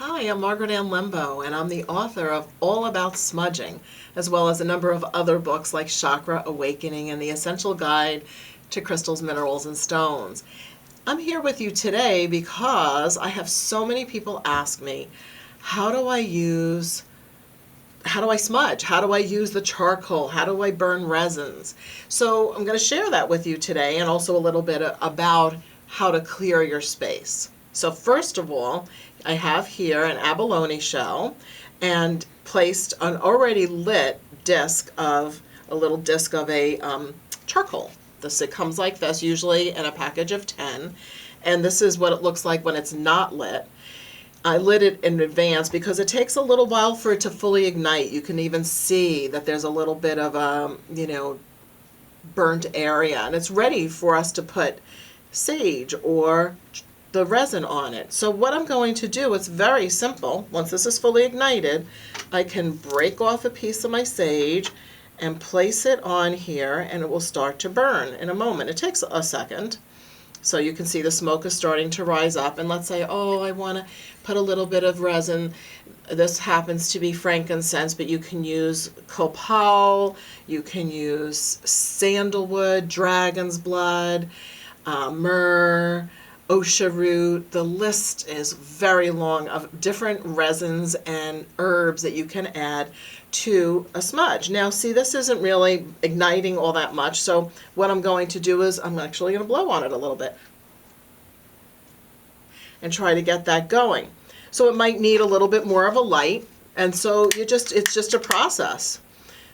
Hi, I'm Margaret Ann Lembo, and I'm the author of All About Smudging, as well as a number of other books like Chakra Awakening and The Essential Guide to Crystals, Minerals, and Stones. I'm here with you today because I have so many people ask me, how do I smudge? How do I use the charcoal? How do I burn resins? So I'm going to share that with you today, and also a little bit about how to clear your space. So first of all, I have here an abalone shell and placed an already lit a little disc of a charcoal. It comes like this, usually in a package of 10, and this is what it looks like when it's not lit. I lit it in advance because it takes a little while for it to fully ignite. You can even see that there's a little bit of a, burnt area, and it's ready for us to put sage or the resin on it. So what I'm going to do, it's very simple. Once this is fully ignited, I can break off a piece of my sage and place it on here, and it will start to burn in a moment. It takes a second. So you can see the smoke is starting to rise up, and let's say, oh, I want to put a little bit of resin. This happens to be frankincense, but you can use copal, you can use sandalwood, dragon's blood, myrrh, osha root. The list is very long of different resins and herbs that you can add to a smudge. Now see, this isn't really igniting all that much, so what I'm going to do is I'm actually going to blow on it a little bit and try to get that going. So it might need a little bit more of a light, and so it's just a process.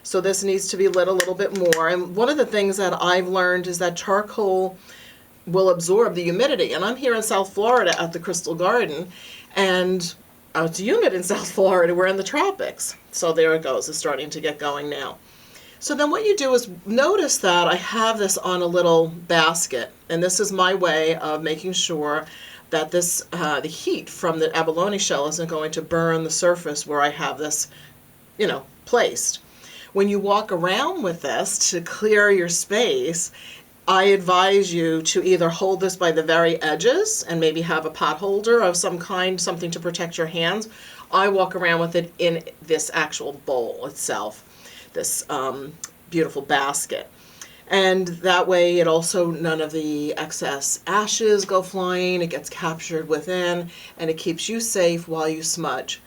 So this needs to be lit a little bit more, and one of the things that I've learned is that charcoal will absorb the humidity, and I'm here in South Florida at the Crystal Garden, and it's humid in South Florida. We're in the tropics. So there it goes. It's starting to get going now. So then what you do is notice that I have this on a little basket, and this is my way of making sure that the heat from the abalone shell isn't going to burn the surface where I have this, placed. When you walk around with this to clear your space, I advise you to either hold this by the very edges and maybe have a pot holder of some kind, something to protect your hands. I walk around with it in this actual bowl itself, this beautiful basket. And that way it also, none of the excess ashes go flying, it gets captured within, and it keeps you safe while you smudge.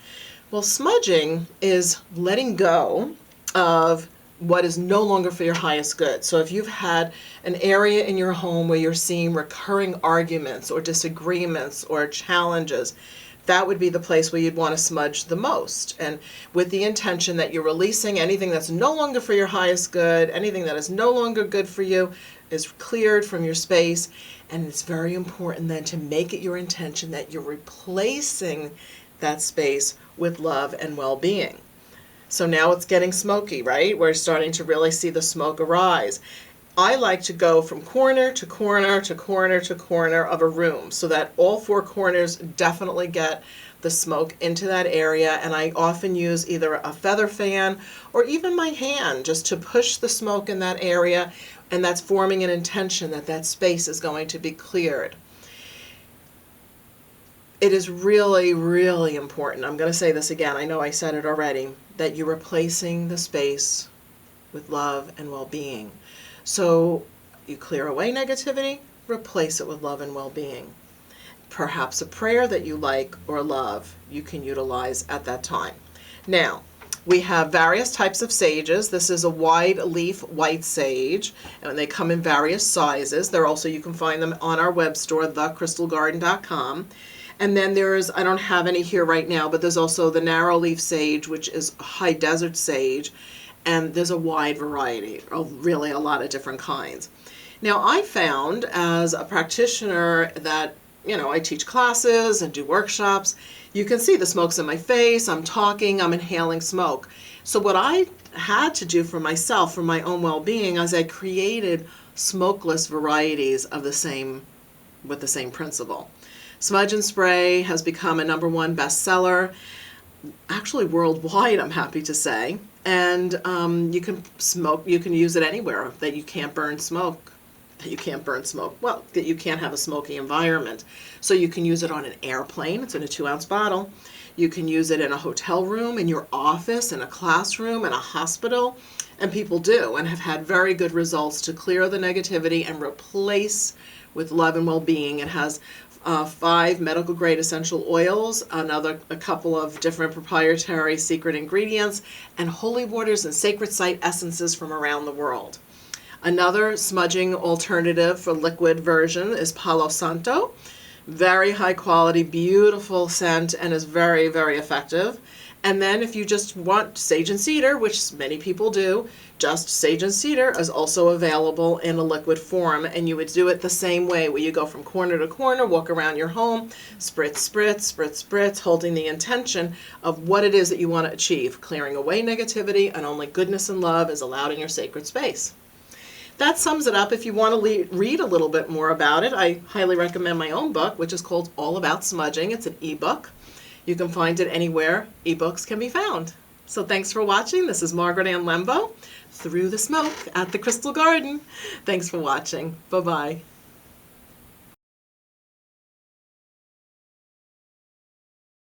Well, smudging is letting go of what is no longer for your highest good. So if you've had an area in your home where you're seeing recurring arguments or disagreements or challenges, that would be the place where you'd want to smudge the most. And with the intention that you're releasing anything that's no longer for your highest good, anything that is no longer good for you is cleared from your space. And it's very important then to make it your intention that you're replacing that space with love and well-being. So now it's getting smoky, right? We're starting to really see the smoke arise. I like to go from corner to corner to corner to corner of a room so that all four corners definitely get the smoke into that area. And I often use either a feather fan or even my hand just to push the smoke in that area. And that's forming an intention that that space is going to be cleared. It is really, really important. I'm going to say this again. I know I said it already, that you're replacing the space with love and well-being. So you clear away negativity, replace it with love and well-being. Perhaps a prayer that you like or love, you can utilize at that time. Now, we have various types of sages. This is a wide leaf white sage, and they come in various sizes. You can find them on our web store, thecrystalgarden.com. And then there's, I don't have any here right now, but there's also the narrow leaf sage, which is high desert sage, and there's a wide variety, really a lot of different kinds. Now I found as a practitioner that, I teach classes and do workshops. You can see the smoke's in my face, I'm talking, I'm inhaling smoke. So what I had to do for myself, for my own well-being, is I created smokeless varieties of with the same principle. Smudge and Spray has become a #1 bestseller, actually worldwide, I'm happy to say. And you can use it anywhere that you can't burn smoke. Well, that you can't have a smoky environment. So you can use it on an airplane. It's in a 2-ounce bottle. You can use it in a hotel room, in your office, in a classroom, in a hospital. And people do and have had very good results to clear the negativity and replace with love and well-being. It has 5 medical grade essential oils, a couple of different proprietary secret ingredients, and holy waters and sacred site essences from around the world. Another smudging alternative for liquid version is Palo Santo. Very high quality, beautiful scent, and is very, very effective. And then if you just want sage and cedar, which many people do, just sage and cedar is also available in a liquid form. And you would do it the same way, where you go from corner to corner, walk around your home, spritz, spritz, spritz, spritz, holding the intention of what it is that you want to achieve, clearing away negativity, and only goodness and love is allowed in your sacred space. That sums it up. If you want to read a little bit more about it, I highly recommend my own book, which is called All About Smudging. It's an ebook. You can find it anywhere ebooks can be found. So thanks for watching. This is Margaret Ann Lembo, Through the Smoke at the Crystal Garden. Thanks for watching. Bye-bye.